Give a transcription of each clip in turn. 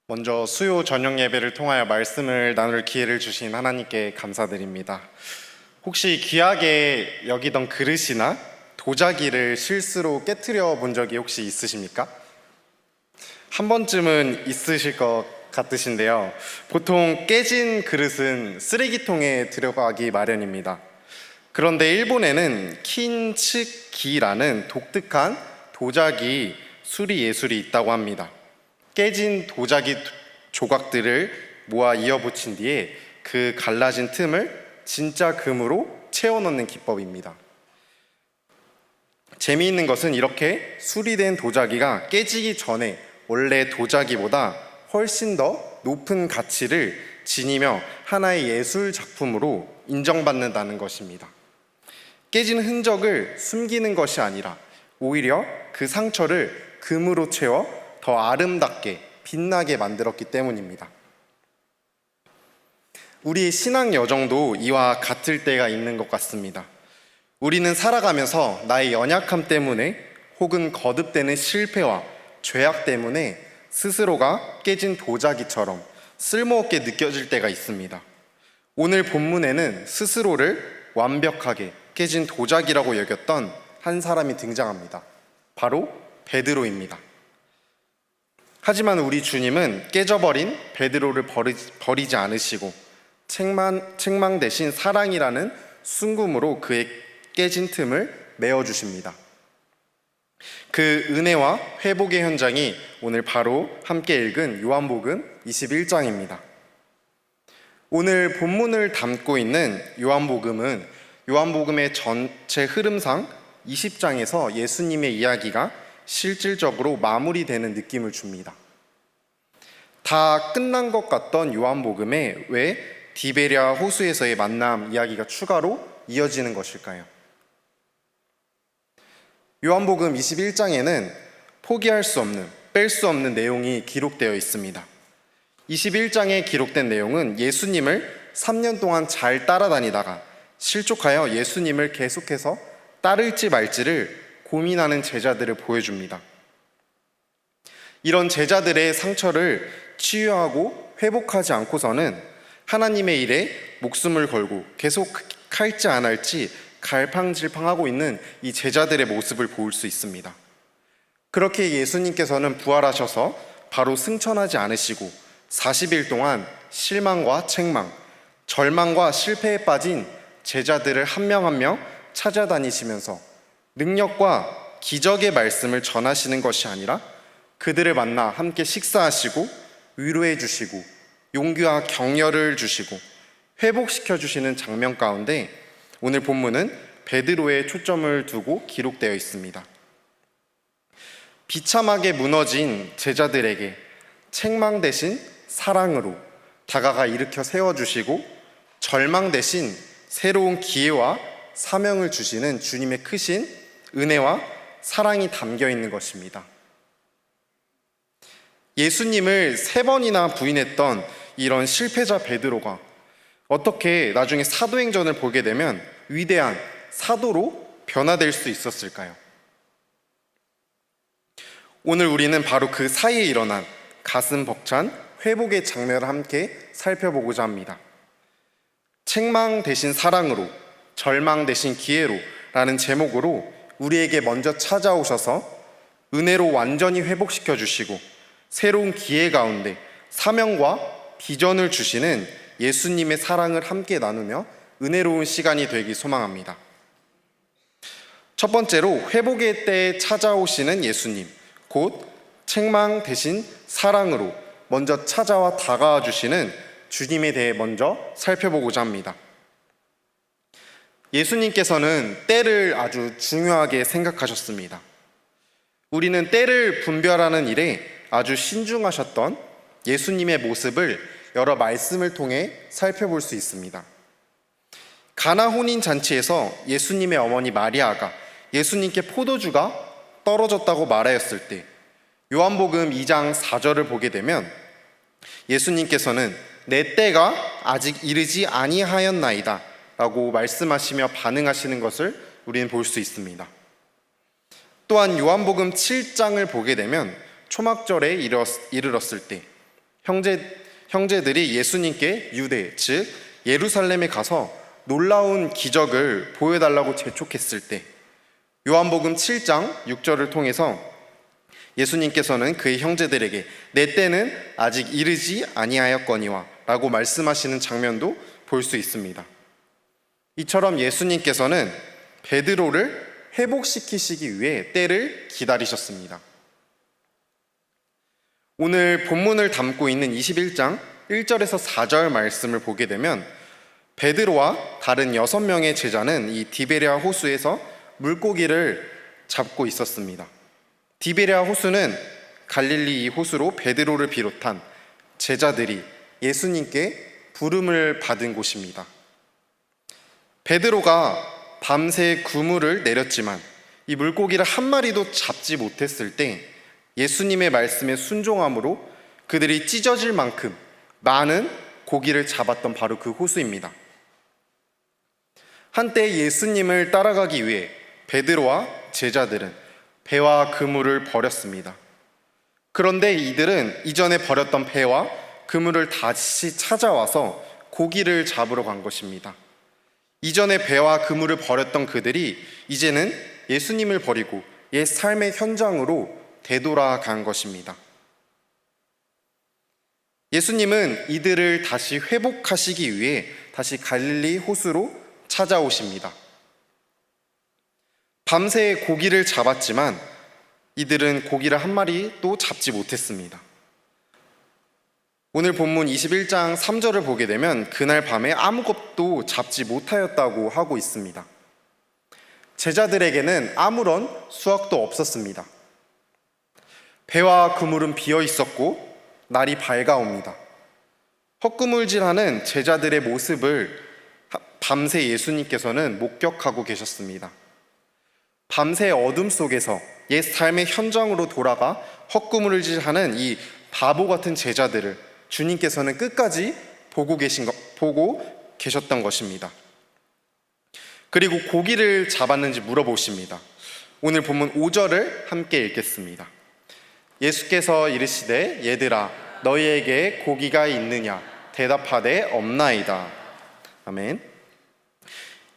먼저 수요 저녁 예배를 통하여 말씀을 나눌 기회를 주신 하나님께 감사드립니다. 혹시 귀하게 여기던 그릇이나 도자기를 실수로 깨트려 본 적이 혹시 있으십니까? 한 번쯤은 있으실 것 같으신데요. 보통 깨진 그릇은 쓰레기통에 들어가기 마련입니다. 그런데 일본에는 킨츠기라는 독특한 도자기 수리 예술이 있다고 합니다. 깨진 도자기 조각들을 모아 이어붙인 뒤에 그 갈라진 틈을 진짜 금으로 채워 넣는 기법입니다. 재미있는 것은 이렇게 수리된 도자기가 깨지기 전에 원래 도자기보다 훨씬 더 높은 가치를 지니며 하나의 예술 작품으로 인정받는다는 것입니다. 깨진 흔적을 숨기는 것이 아니라 오히려 그 상처를 금으로 채워 더 아름답게 빛나게 만들었기 때문입니다. 우리의 신앙 여정도 이와 같을 때가 있는 것 같습니다. 우리는 살아가면서 나의 연약함 때문에 혹은 거듭되는 실패와 죄악 때문에 스스로가 깨진 도자기처럼 쓸모없게 느껴질 때가 있습니다. 오늘 본문에는 스스로를 완벽하게 깨진 도자기라고 여겼던 한 사람이 등장합니다. 바로 베드로입니다. 하지만 우리 주님은 깨져버린 베드로를 버리지 않으시고 책망 대신 사랑이라는 순금으로 그의 깨진 틈을 메워주십니다. 그 은혜와 회복의 현장이 오늘 바로 함께 읽은 요한복음 21장입니다. 오늘 본문을 담고 있는 요한복음은 요한복음의 전체 흐름상 20장에서 예수님의 이야기가 실질적으로 마무리되는 느낌을 줍니다. 다 끝난 것 같던 요한복음에 왜 디베랴 호수에서의 만남 이야기가 추가로 이어지는 것일까요? 요한복음 21장에는 포기할 수 없는, 뺄 수 없는 내용이 기록되어 있습니다. 21장에 기록된 내용은 예수님을 3년 동안 잘 따라다니다가 실족하여 예수님을 계속해서 따를지 말지를 고민하는 제자들을 보여줍니다. 이런 제자들의 상처를 치유하고 회복하지 않고서는 하나님의 일에 목숨을 걸고 계속 할지 안 할지 갈팡질팡하고 있는 이 제자들의 모습을 볼 수 있습니다. 그렇게 예수님께서는 부활하셔서 바로 승천하지 않으시고 40일 동안 실망과 책망, 절망과 실패에 빠진 제자들을 한 명 한 명 찾아다니시면서 능력과 기적의 말씀을 전하시는 것이 아니라 그들을 만나 함께 식사하시고 위로해 주시고 용기와 격려를 주시고 회복시켜 주시는 장면 가운데 오늘 본문은 베드로의 초점을 두고 기록되어 있습니다. 비참하게 무너진 제자들에게 책망 대신 사랑으로 다가가 일으켜 세워주시고 절망 대신 새로운 기회와 사명을 주시는 주님의 크신 은혜와 사랑이 담겨 있는 것입니다. 예수님을 3번이나 부인했던 이런 실패자 베드로가 어떻게 나중에 사도행전을 보게 되면 위대한 사도로 변화될 수 있었을까요? 오늘 우리는 바로 그 사이에 일어난 가슴 벅찬 회복의 장면을 함께 살펴보고자 합니다. 책망 대신 사랑으로, 절망 대신 기회로 라는 제목으로 우리에게 먼저 찾아오셔서 은혜로 완전히 회복시켜 주시고 새로운 기회 가운데 사명과 비전을 주시는 예수님의 사랑을 함께 나누며 은혜로운 시간이 되기 소망합니다. 첫 번째로 회복의 때에 찾아오시는 예수님, 곧 책망 대신 사랑으로 먼저 찾아와 다가와 주시는 주님에 대해 먼저 살펴보고자 합니다. 예수님께서는 때를 아주 중요하게 생각하셨습니다. 우리는 때를 분별하는 일에 아주 신중하셨던 예수님의 모습을 여러 말씀을 통해 살펴볼 수 있습니다. 가나 혼인 잔치에서 예수님의 어머니 마리아가 예수님께 포도주가 떨어졌다고 말하였을 때 요한복음 2장 4절을 보게 되면 예수님께서는 내 때가 아직 이르지 아니하였나이다 라고 말씀하시며 반응하시는 것을 우리는 볼 수 있습니다. 또한 요한복음 7장을 보게 되면 초막절에 이르렀을 때 형제들이 예수님께 유대, 즉 예루살렘에 가서 놀라운 기적을 보여달라고 재촉했을 때 요한복음 7장 6절을 통해서 예수님께서는 그의 형제들에게 내 때는 아직 이르지 아니하였거니와 라고 말씀하시는 장면도 볼 수 있습니다. 이처럼 예수님께서는 베드로를 회복시키시기 위해 때를 기다리셨습니다. 오늘 본문을 담고 있는 21장 1절에서 4절 말씀을 보게 되면 베드로와 다른 6명의 제자는 이 디베랴 호수에서 물고기를 잡고 있었습니다. 디베랴 호수는 갈릴리 이 호수로 베드로를 비롯한 제자들이 예수님께 부름을 받은 곳입니다. 베드로가 밤새 그물을 내렸지만 이 물고기를 한 마리도 잡지 못했을 때 예수님의 말씀에 순종함으로 그들이 찢어질 만큼 많은 고기를 잡았던 바로 그 호수입니다. 한때 예수님을 따라가기 위해 베드로와 제자들은 배와 그물을 버렸습니다. 그런데 이들은 이전에 버렸던 배와 그물을 다시 찾아와서 고기를 잡으러 간 것입니다. 이전에 배와 그물을 버렸던 그들이 이제는 예수님을 버리고 옛 삶의 현장으로 되돌아간 것입니다. 예수님은 이들을 다시 회복하시기 위해 다시 갈릴리 호수로 찾아오십니다. 밤새 고기를 잡았지만 이들은 고기를 한 마리도 잡지 못했습니다. 오늘 본문 21장 3절을 보게 되면 그날 밤에 아무것도 잡지 못하였다고 하고 있습니다. 제자들에게는 아무런 수확도 없었습니다. 배와 그물은 비어 있었고 날이 밝아옵니다. 헛구물질하는 제자들의 모습을 밤새 예수님께서는 목격하고 계셨습니다. 밤새 어둠 속에서 옛 삶의 현장으로 돌아가 헛구물질하는 이 바보 같은 제자들을 주님께서는 끝까지 보고 계셨던 것입니다. 그리고 고기를 잡았는지 물어보십니다. 오늘 본문 5절을 함께 읽겠습니다. 예수께서 이르시되 얘들아 너희에게 고기가 있느냐 대답하되 없나이다. 아멘.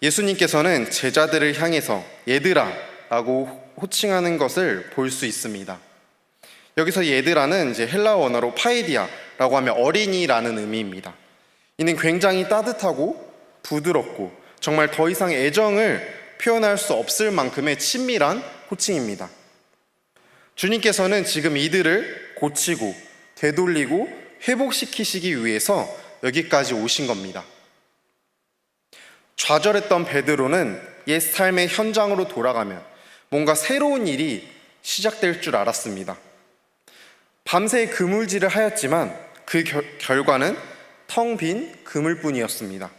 예수님께서는 제자들을 향해서 얘들아 라고 호칭하는 것을 볼 수 있습니다. 여기서 얘들아는 이제 헬라어 언어로 파이디아라고 하면 어린이라는 의미입니다. 이는 굉장히 따뜻하고 부드럽고 정말 더 이상 애정을 표현할 수 없을 만큼의 친밀한 호칭입니다. 주님께서는 지금 이들을 고치고 되돌리고 회복시키시기 위해서 여기까지 오신 겁니다. 좌절했던 베드로는 옛 삶의 현장으로 돌아가면 뭔가 새로운 일이 시작될 줄 알았습니다. 밤새 그물질을 하였지만 그 결과는 텅 빈 그물뿐이었습니다.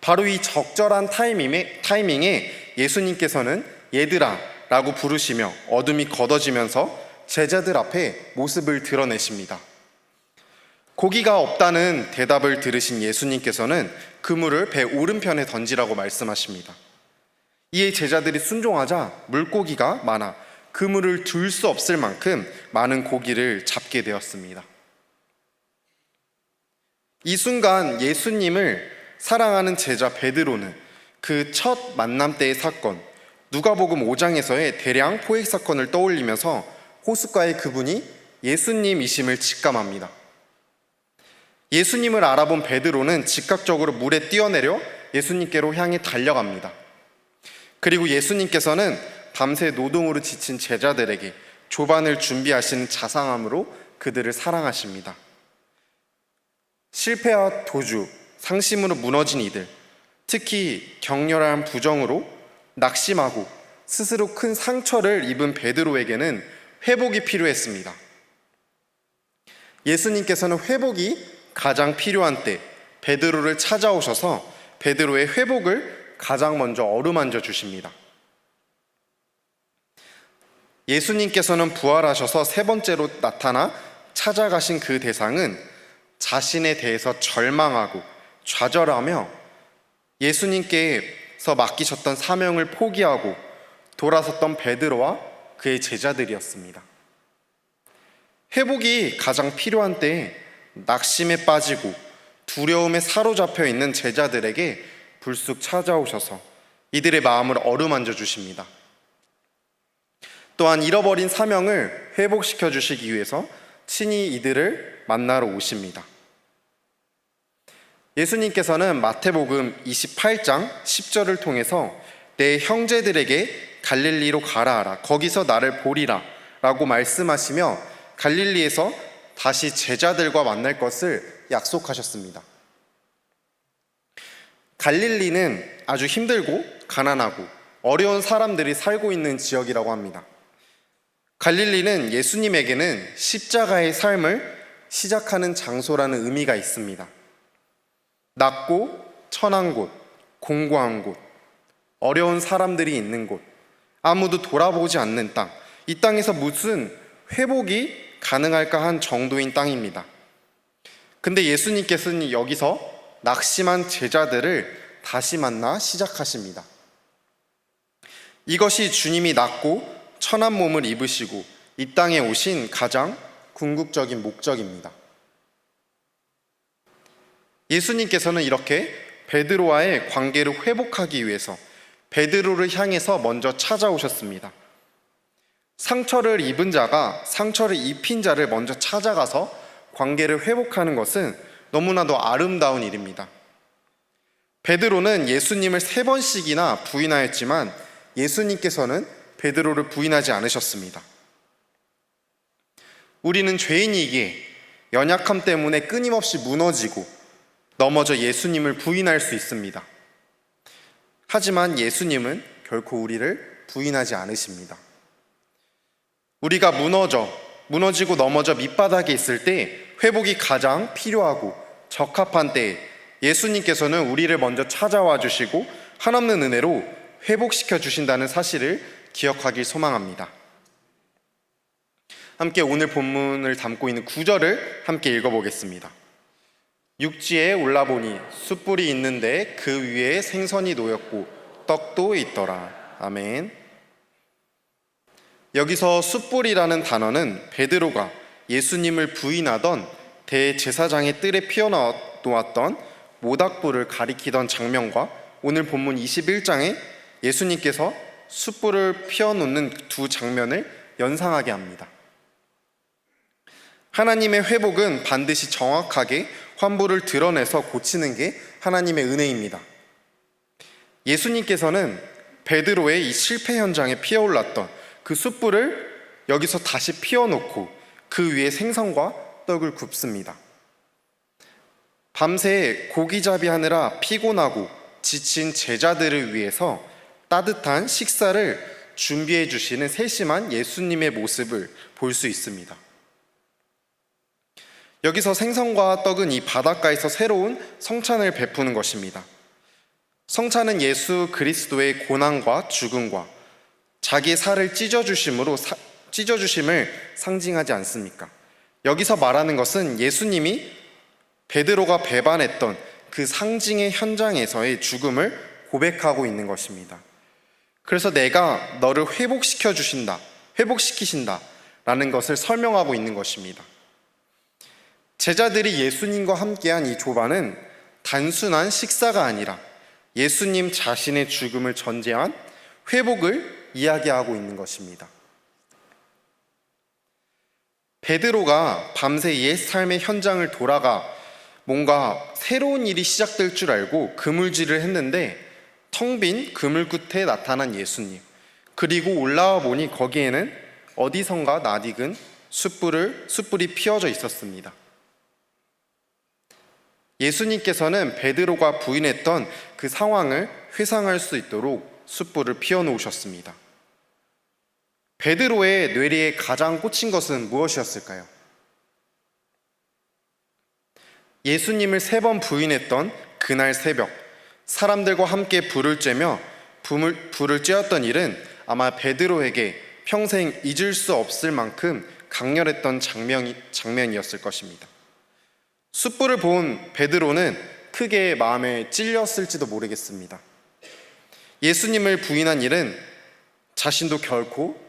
바로 이 적절한 타이밍에 예수님께서는 얘들아 라고 부르시며 어둠이 걷어지면서 제자들 앞에 모습을 드러내십니다. 고기가 없다는 대답을 들으신 예수님께서는 그물을 배 오른편에 던지라고 말씀하십니다. 이에 제자들이 순종하자 물고기가 많아 그물을 둘 수 없을 만큼 많은 고기를 잡게 되었습니다. 이 순간 예수님을 사랑하는 제자 베드로는 그 첫 만남 때의 사건, 누가복음 5장에서의 대량 포획 사건을 떠올리면서 호숫가의 그분이 예수님이심을 직감합니다. 예수님을 알아본 베드로는 즉각적으로 물에 뛰어내려 예수님께로 향해 달려갑니다. 그리고 예수님께서는 밤새 노동으로 지친 제자들에게 조반을 준비하시는 자상함으로 그들을 사랑하십니다. 실패와 도주, 상심으로 무너진 이들, 특히 격렬한 부정으로 낙심하고 스스로 큰 상처를 입은 베드로에게는 회복이 필요했습니다. 예수님께서는 회복이 가장 필요한 때 베드로를 찾아오셔서 베드로의 회복을 가장 먼저 어루만져 주십니다. 예수님께서는 부활하셔서 세 번째로 나타나 찾아가신 그 대상은 자신에 대해서 절망하고 좌절하며 예수님께서 맡기셨던 사명을 포기하고 돌아섰던 베드로와 그의 제자들이었습니다. 회복이 가장 필요한 때에 낙심에 빠지고 두려움에 사로잡혀 있는 제자들에게 불쑥 찾아오셔서 이들의 마음을 어루만져 주십니다. 또한 잃어버린 사명을 회복시켜 주시기 위해서 친히 이들을 만나러 오십니다. 예수님께서는 마태복음 28장 10절을 통해서 내 형제들에게 갈릴리로 가라 하라, 거기서 나를 보리라 라고 말씀하시며 갈릴리에서 다시 제자들과 만날 것을 약속하셨습니다. 갈릴리는 아주 힘들고 가난하고 어려운 사람들이 살고 있는 지역이라고 합니다. 갈릴리는 예수님에게는 십자가의 삶을 시작하는 장소라는 의미가 있습니다. 낮고 천한 곳, 공고한 곳, 어려운 사람들이 있는 곳, 아무도 돌아보지 않는 땅, 이 땅에서 무슨 회복이 가능할까 한 정도인 땅입니다. 근데 예수님께서는 여기서 낙심한 제자들을 다시 만나 시작하십니다. 이것이 주님이 낮고 천한 몸을 입으시고 이 땅에 오신 가장 궁극적인 목적입니다. 예수님께서는 이렇게 베드로와의 관계를 회복하기 위해서 베드로를 향해서 먼저 찾아오셨습니다. 상처를 입은 자가 상처를 입힌 자를 먼저 찾아가서 관계를 회복하는 것은 너무나도 아름다운 일입니다. 베드로는 예수님을 3번씩이나 부인하였지만 예수님께서는 베드로를 부인하지 않으셨습니다. 우리는 죄인이기에 연약함 때문에 끊임없이 무너지고 넘어져 예수님을 부인할 수 있습니다. 하지만 예수님은 결코 우리를 부인하지 않으십니다. 우리가 무너지고 넘어져 밑바닥에 있을 때 회복이 가장 필요하고 적합한 때에 예수님께서는 우리를 먼저 찾아와 주시고 한없는 은혜로 회복시켜 주신다는 사실을 기억하길 소망합니다. 함께 오늘 본문을 담고 있는 9절을 함께 읽어보겠습니다. 육지에 올라보니 숯불이 있는데 그 위에 생선이 놓였고 떡도 있더라. 아멘. 여기서 숯불이라는 단어는 베드로가 예수님을 부인하던 대제사장의 뜰에 피워놓았던 모닥불을 가리키던 장면과 오늘 본문 21장에 예수님께서 숯불을 피워놓는 두 장면을 연상하게 합니다. 하나님의 회복은 반드시 정확하게 환부를 드러내서 고치는 게 하나님의 은혜입니다. 예수님께서는 베드로의 이 실패 현장에 피어올랐던 그 숯불을 여기서 다시 피워놓고 그 위에 생선과 떡을 굽습니다. 밤새 고기잡이 하느라 피곤하고 지친 제자들을 위해서 따뜻한 식사를 준비해 주시는 세심한 예수님의 모습을 볼 수 있습니다. 여기서 생선과 떡은 이 바닷가에서 새로운 성찬을 베푸는 것입니다. 성찬은 예수 그리스도의 고난과 죽음과 자기의 살을 찢어주심을 상징하지 않습니까? 여기서 말하는 것은 예수님이 베드로가 배반했던 그 상징의 현장에서의 죽음을 고백하고 있는 것입니다. 그래서 내가 너를 회복시키신다 라는 것을 설명하고 있는 것입니다. 제자들이 예수님과 함께한 이 조반은 단순한 식사가 아니라 예수님 자신의 죽음을 전제한 회복을 이야기하고 있는 것입니다. 베드로가 밤새 옛 삶의 현장을 돌아가 뭔가 새로운 일이 시작될 줄 알고 그물질을 했는데 텅 빈 그물 끝에 나타난 예수님, 그리고 올라와 보니 거기에는 어디선가 낯익은 숯불이 피어져 있었습니다. 예수님께서는 베드로가 부인했던 그 상황을 회상할 수 있도록 숯불을 피워놓으셨습니다. 베드로의 뇌리에 가장 꽂힌 것은 무엇이었을까요? 예수님을 3번 부인했던 그날 새벽, 사람들과 함께 불을 쬐며 불을 쬐었던 일은 아마 베드로에게 평생 잊을 수 없을 만큼 강렬했던 장면이었을 것입니다. 숯불을 본 베드로는 크게 마음에 찔렸을지도 모르겠습니다. 예수님을 부인한 일은 자신도 결코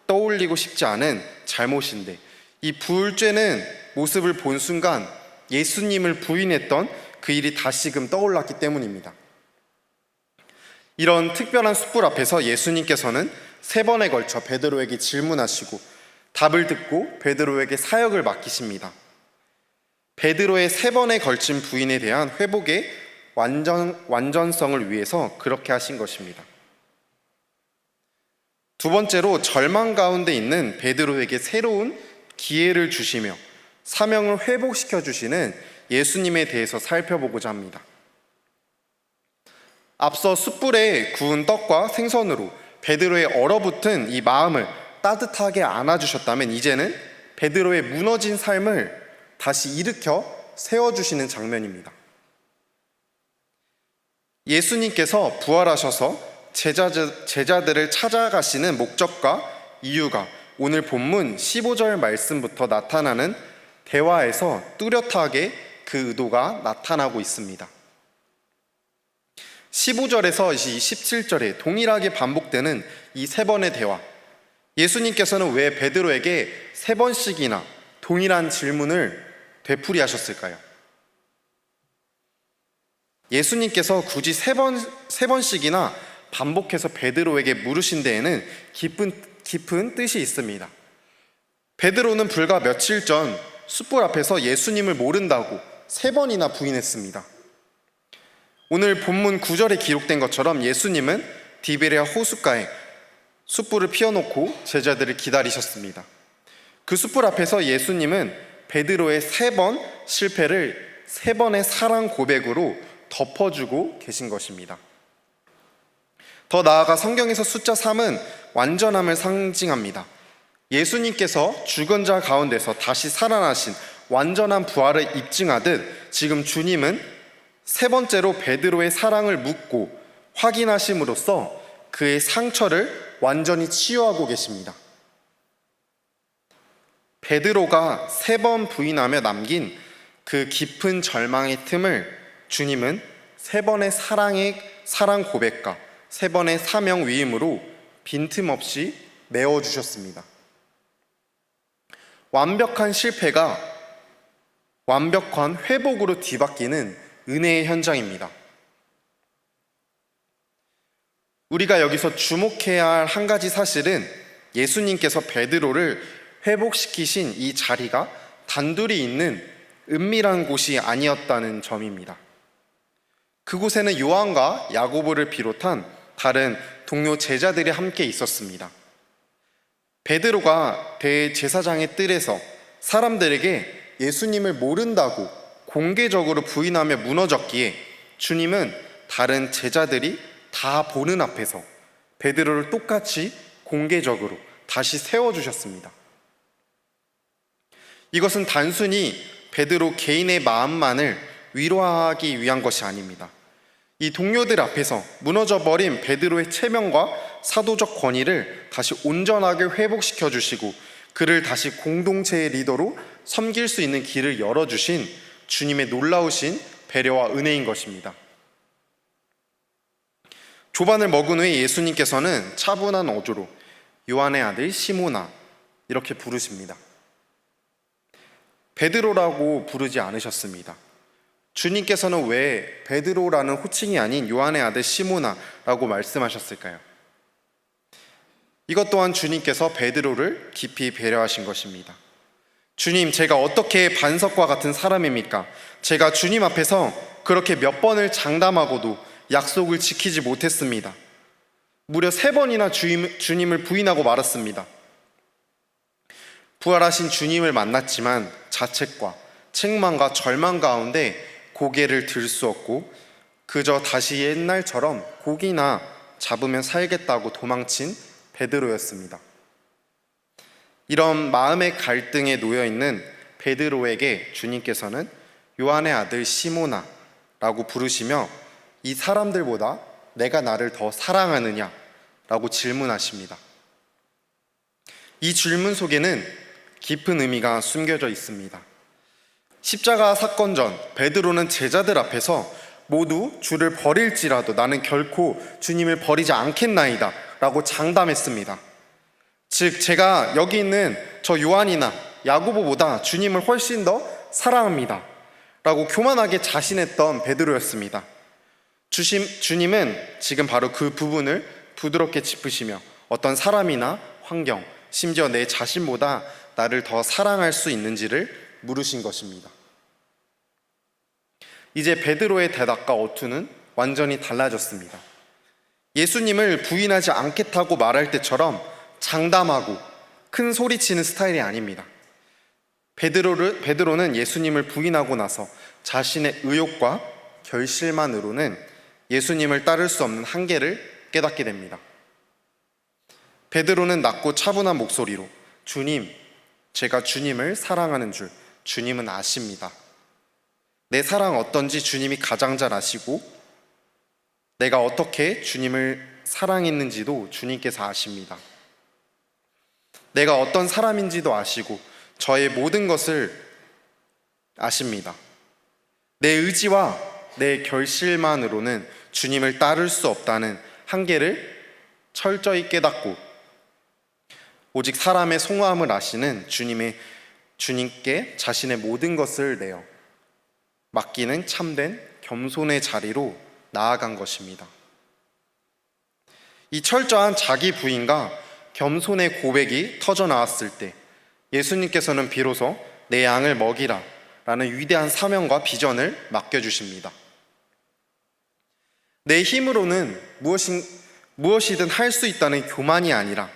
떠올리고 싶지 않은 잘못인데 이 부울죄는 모습을 본 순간 예수님을 부인했던 그 일이 다시금 떠올랐기 때문입니다. 이런 특별한 숯불 앞에서 예수님께서는 3번에 걸쳐 베드로에게 질문하시고 답을 듣고 베드로에게 사역을 맡기십니다. 베드로의 3번에 걸친 부인에 대한 회복의 완전성을 위해서 그렇게 하신 것입니다. 두 번째로 절망 가운데 있는 베드로에게 새로운 기회를 주시며 사명을 회복시켜 주시는 예수님에 대해서 살펴보고자 합니다. 앞서 숯불에 구운 떡과 생선으로 베드로의 얼어붙은 이 마음을 따뜻하게 안아주셨다면 이제는 베드로의 무너진 삶을 다시 일으켜 세워주시는 장면입니다. 예수님께서 부활하셔서 제자들을 찾아가시는 목적과 이유가 오늘 본문 15절 말씀부터 나타나는 대화에서 뚜렷하게 그 의도가 나타나고 있습니다. 15절에서 17절에 동일하게 반복되는 이 3번의 대화, 예수님께서는 왜 베드로에게 3번씩이나 동일한 질문을 되풀이하셨을까요? 예수님께서 굳이 3번씩이나 반복해서 베드로에게 물으신 데에는 깊은 뜻이 있습니다. 베드로는 불과 며칠 전 숯불 앞에서 예수님을 모른다고 3번이나 부인했습니다. 오늘 본문 9절에 기록된 것처럼 예수님은 디베랴 호숫가에 숯불을 피워놓고 제자들을 기다리셨습니다. 그 숯불 앞에서 예수님은 베드로의 3번 실패를 3번의 사랑 고백으로 덮어주고 계신 것입니다. 더 나아가 성경에서 숫자 3은 완전함을 상징합니다. 예수님께서 죽은 자 가운데서 다시 살아나신 완전한 부활을 입증하듯 지금 주님은 3번째로 베드로의 사랑을 묻고 확인하심으로써 그의 상처를 완전히 치유하고 계십니다. 베드로가 3번 부인하며 남긴 그 깊은 절망의 틈을 주님은 3번의 사랑 고백과 3번의 사명 위임으로 빈틈없이 메워주셨습니다. 완벽한 실패가 완벽한 회복으로 뒤바뀌는 은혜의 현장입니다. 우리가 여기서 주목해야 할 한 가지 사실은 예수님께서 베드로를 회복시키신 이 자리가 단둘이 있는 은밀한 곳이 아니었다는 점입니다. 그곳에는 요한과 야고보를 비롯한 다른 동료 제자들이 함께 있었습니다. 베드로가 대제사장의 뜰에서 사람들에게 예수님을 모른다고 공개적으로 부인하며 무너졌기에 주님은 다른 제자들이 다 보는 앞에서 베드로를 똑같이 공개적으로 다시 세워주셨습니다. 이것은 단순히 베드로 개인의 마음만을 위로하기 위한 것이 아닙니다. 이 동료들 앞에서 무너져버린 베드로의 체면과 사도적 권위를 다시 온전하게 회복시켜 주시고 그를 다시 공동체의 리더로 섬길 수 있는 길을 열어주신 주님의 놀라우신 배려와 은혜인 것입니다. 조반을 먹은 후에 예수님께서는 차분한 어조로 요한의 아들 시몬아 이렇게 부르십니다. 베드로라고 부르지 않으셨습니다. 주님께서는 왜 베드로라는 호칭이 아닌 요한의 아들 시몬아라고 말씀하셨을까요? 이것 또한 주님께서 베드로를 깊이 배려하신 것입니다. 주님, 제가 어떻게 반석과 같은 사람입니까? 제가 주님 앞에서 그렇게 몇 번을 장담하고도 약속을 지키지 못했습니다. 무려 3번이나 주님을 부인하고 말았습니다. 부활하신 주님을 만났지만 자책과 책망과 절망 가운데 고개를 들 수 없고 그저 다시 옛날처럼 고기나 잡으면 살겠다고 도망친 베드로였습니다. 이런 마음의 갈등에 놓여있는 베드로에게 주님께서는 요한의 아들 시몬아 라고 부르시며 이 사람들보다 내가 나를 더 사랑하느냐 라고 질문하십니다. 이 질문 속에는 깊은 의미가 숨겨져 있습니다. 십자가 사건 전 베드로는 제자들 앞에서 모두 주를 버릴지라도 나는 결코 주님을 버리지 않겠나이다 라고 장담했습니다. 즉 제가 여기 있는 저 요한이나 야고보보다 주님을 훨씬 더 사랑합니다 라고 교만하게 자신했던 베드로였습니다. 주님은 지금 바로 그 부분을 부드럽게 짚으시며 어떤 사람이나 환경, 심지어 내 자신보다 나를 더 사랑할 수 있는지를 물으신 것입니다. 이제 베드로의 대답과 어투는 완전히 달라졌습니다. 예수님을 부인하지 않겠다고 말할 때처럼 장담하고 큰 소리치는 스타일이 아닙니다. 베드로는 예수님을 부인하고 나서 자신의 의욕과 결실만으로는 예수님을 따를 수 없는 한계를 깨닫게 됩니다. 베드로는 낮고 차분한 목소리로 주님, 제가 주님을 사랑하는 줄 주님은 아십니다. 내 사랑 어떤지 주님이 가장 잘 아시고 내가 어떻게 주님을 사랑했는지도 주님께서 아십니다. 내가 어떤 사람인지도 아시고 저의 모든 것을 아십니다. 내 의지와 내 결실만으로는 주님을 따를 수 없다는 한계를 철저히 깨닫고 오직 사람의 송화함을 아시는 주님께 자신의 모든 것을 내어 맡기는 참된 겸손의 자리로 나아간 것입니다. 이 철저한 자기 부인과 겸손의 고백이 터져 나왔을 때 예수님께서는 비로소 내 양을 먹이라 라는 위대한 사명과 비전을 맡겨주십니다. 내 힘으로는 무엇이든 할 수 있다는 교만이 아니라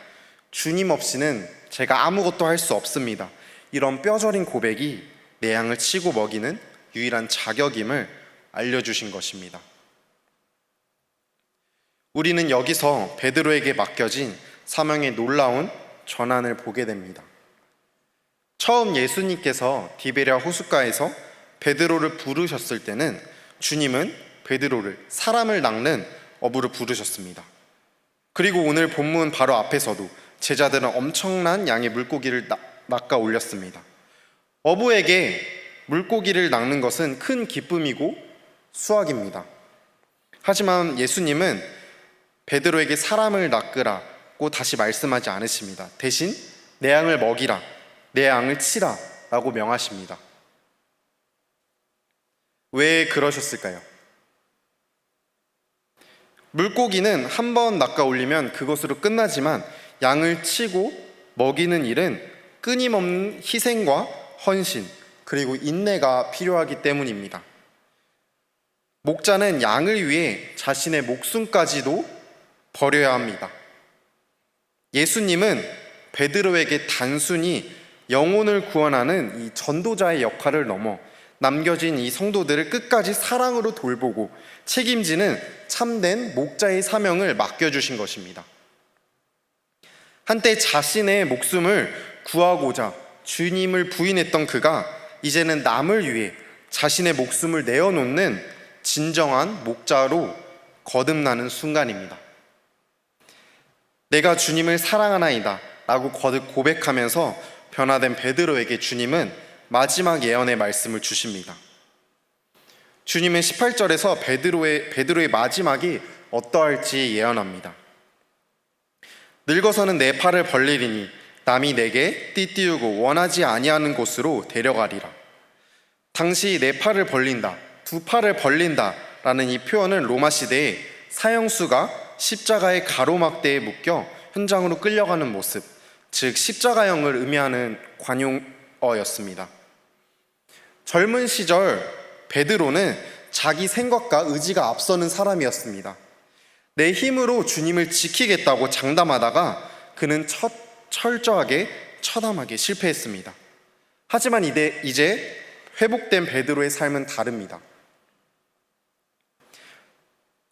주님 없이는 제가 아무것도 할 수 없습니다. 이런 뼈저린 고백이 내 양을 치고 먹이는 유일한 자격임을 알려주신 것입니다. 우리는 여기서 베드로에게 맡겨진 사명의 놀라운 전환을 보게 됩니다. 처음 예수님께서 디베랴 호숫가에서 베드로를 부르셨을 때는 주님은 베드로를 사람을 낚는 어부로 부르셨습니다. 그리고 오늘 본문 바로 앞에서도 제자들은 엄청난 양의 물고기를 낚아 올렸습니다. 어부에게 물고기를 낚는 것은 큰 기쁨이고 수확입니다. 하지만 예수님은 베드로에게 사람을 낚으라고 다시 말씀하지 않으십니다. 대신 내 양을 먹이라, 내 양을 치라 라고 명하십니다. 왜 그러셨을까요? 물고기는 한 번 낚아 올리면 그것으로 끝나지만 양을 치고 먹이는 일은 끊임없는 희생과 헌신 그리고 인내가 필요하기 때문입니다. 목자는 양을 위해 자신의 목숨까지도 버려야 합니다. 예수님은 베드로에게 단순히 영혼을 구원하는 이 전도자의 역할을 넘어 남겨진 이 성도들을 끝까지 사랑으로 돌보고 책임지는 참된 목자의 사명을 맡겨주신 것입니다. 한때 자신의 목숨을 구하고자 주님을 부인했던 그가 이제는 남을 위해 자신의 목숨을 내어놓는 진정한 목자로 거듭나는 순간입니다. 내가 주님을 사랑하나이다 라고 거듭 고백하면서 변화된 베드로에게 주님은 마지막 예언의 말씀을 주십니다. 주님은 18절에서 베드로의 마지막이 어떠할지 예언합니다. 늙어서는 내 팔을 벌리리니 남이 내게 띠띠우고 원하지 아니하는 곳으로 데려가리라. 당시 내 팔을 벌린다, 두 팔을 벌린다 라는 이 표현은 로마 시대에 사형수가 십자가의 가로막대에 묶여 현장으로 끌려가는 모습, 즉 십자가형을 의미하는 관용어였습니다. 젊은 시절 베드로는 자기 생각과 의지가 앞서는 사람이었습니다. 내 힘으로 주님을 지키겠다고 장담하다가 그는 철저하게 처담하게 실패했습니다. 하지만 이제 회복된 베드로의 삶은 다릅니다.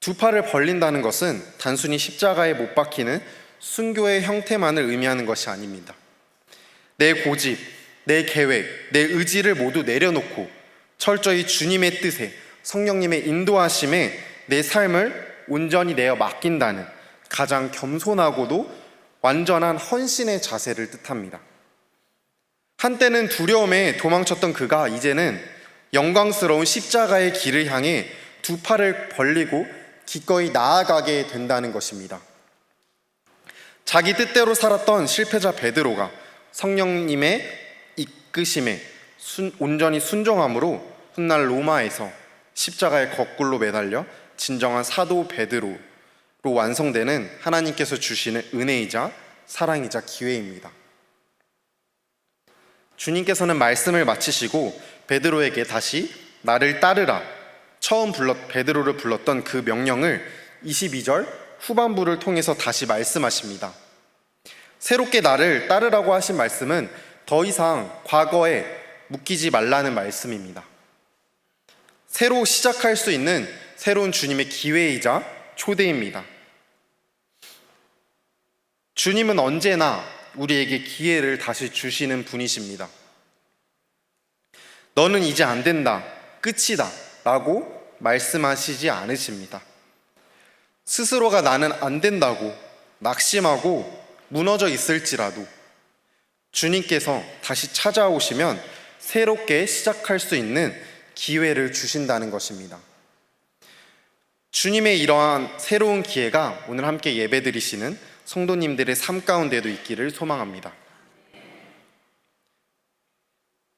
두 팔을 벌린다는 것은 단순히 십자가에 못 박히는 순교의 형태만을 의미하는 것이 아닙니다. 내 고집, 내 계획, 내 의지를 모두 내려놓고 철저히 주님의 뜻에 성령님의 인도하심에 내 삶을 온전히 내어 맡긴다는 가장 겸손하고도 완전한 헌신의 자세를 뜻합니다. 한때는 두려움에 도망쳤던 그가 이제는 영광스러운 십자가의 길을 향해 두 팔을 벌리고 기꺼이 나아가게 된다는 것입니다. 자기 뜻대로 살았던 실패자 베드로가 성령님의 이끄심에 온전히 순종함으로 훗날 로마에서 십자가에 거꾸로 매달려 진정한 사도 베드로로 완성되는 하나님께서 주시는 은혜이자 사랑이자 기회입니다. 주님께서는 말씀을 마치시고 베드로에게 다시 나를 따르라, 처음 베드로를 불렀던 그 명령을 22절 후반부를 통해서 다시 말씀하십니다. 새롭게 나를 따르라고 하신 말씀은 더 이상 과거에 묶이지 말라는 말씀입니다. 새로 시작할 수 있는 새로운 주님의 기회이자 초대입니다. 주님은 언제나 우리에게 기회를 다시 주시는 분이십니다. 너는 이제 안 된다, 끝이다 라고 말씀하시지 않으십니다. 스스로가 나는 안 된다고 낙심하고 무너져 있을지라도 주님께서 다시 찾아오시면 새롭게 시작할 수 있는 기회를 주신다는 것입니다. 주님의 이러한 새로운 기회가 오늘 함께 예배드리시는 성도님들의 삶 가운데도 있기를 소망합니다.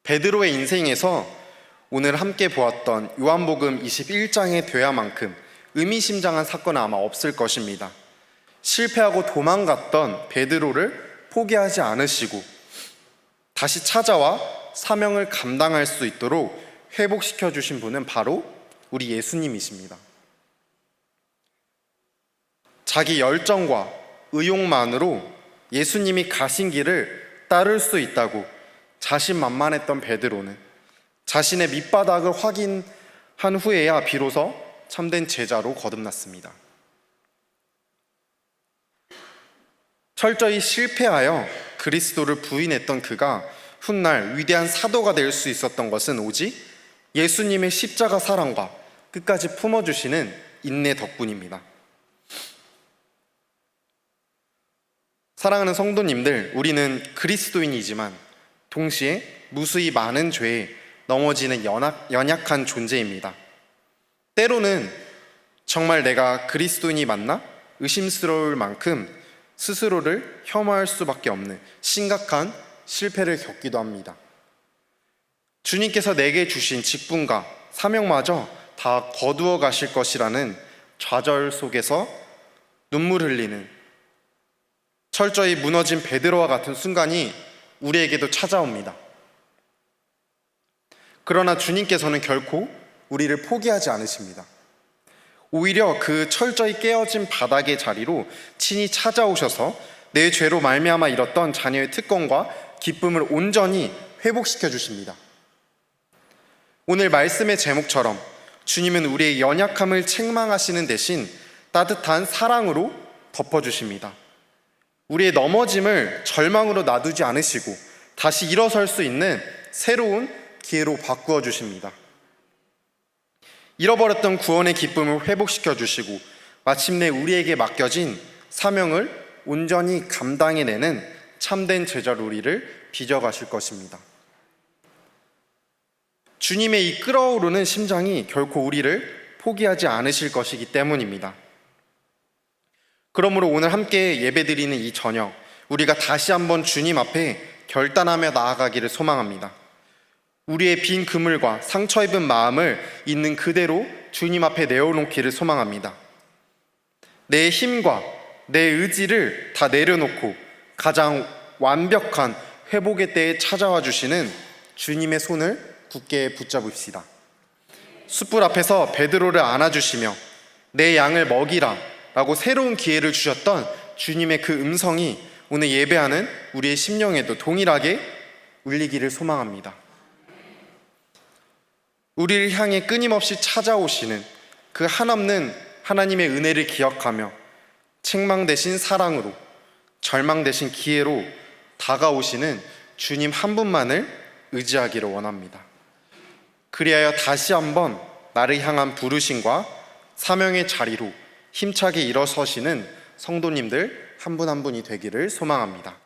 베드로의 인생에서 오늘 함께 보았던 요한복음 21장의 되야만큼 의미심장한 사건은 아마 없을 것입니다. 실패하고 도망갔던 베드로를 포기하지 않으시고 다시 찾아와 사명을 감당할 수 있도록 회복시켜 주신 분은 바로 우리 예수님이십니다. 자기 열정과 의욕만으로 예수님이 가신 길을 따를 수 있다고 자신만만했던 베드로는 자신의 밑바닥을 확인한 후에야 비로소 참된 제자로 거듭났습니다. 철저히 실패하여 그리스도를 부인했던 그가 훗날 위대한 사도가 될 수 있었던 것은 오직 예수님의 십자가 사랑과 끝까지 품어주시는 인내 덕분입니다. 사랑하는 성도님들, 우리는 그리스도인이지만 동시에 무수히 많은 죄에 넘어지는 연약한 존재입니다. 때로는 정말 내가 그리스도인이 맞나? 의심스러울 만큼 스스로를 혐오할 수밖에 없는 심각한 실패를 겪기도 합니다. 주님께서 내게 주신 직분과 사명마저 다 거두어 가실 것이라는 좌절 속에서 눈물 흘리는 철저히 무너진 베드로와 같은 순간이 우리에게도 찾아옵니다. 그러나 주님께서는 결코 우리를 포기하지 않으십니다. 오히려 그 철저히 깨어진 바닥의 자리로 친히 찾아오셔서 내 죄로 말미암아 잃었던 자녀의 특권과 기쁨을 온전히 회복시켜 주십니다. 오늘 말씀의 제목처럼 주님은 우리의 연약함을 책망하시는 대신 따뜻한 사랑으로 덮어주십니다. 우리의 넘어짐을 절망으로 놔두지 않으시고 다시 일어설 수 있는 새로운 기회로 바꾸어 주십니다. 잃어버렸던 구원의 기쁨을 회복시켜 주시고 마침내 우리에게 맡겨진 사명을 온전히 감당해내는 참된 제자로 우리를 빚어가실 것입니다. 주님의 이 끓어오르는 심장이 결코 우리를 포기하지 않으실 것이기 때문입니다. 그러므로 오늘 함께 예배드리는 이 저녁, 우리가 다시 한번 주님 앞에 결단하며 나아가기를 소망합니다. 우리의 빈 그물과 상처 입은 마음을 있는 그대로 주님 앞에 내어놓기를 소망합니다. 내 힘과 내 의지를 다 내려놓고 가장 완벽한 회복의 때에 찾아와 주시는 주님의 손을 굳게 붙잡읍시다. 숯불 앞에서 베드로를 안아주시며 내 양을 먹이라 라고 새로운 기회를 주셨던 주님의 그 음성이 오늘 예배하는 우리의 심령에도 동일하게 울리기를 소망합니다. 우리를 향해 끊임없이 찾아오시는 그 한없는 하나님의 은혜를 기억하며 책망 대신 사랑으로, 절망 대신 기회로 다가오시는 주님 한 분만을 의지하기를 원합니다. 그리하여 다시 한번 나를 향한 부르심과 사명의 자리로 힘차게 일어서시는 성도님들 한 분 한 분이 되기를 소망합니다.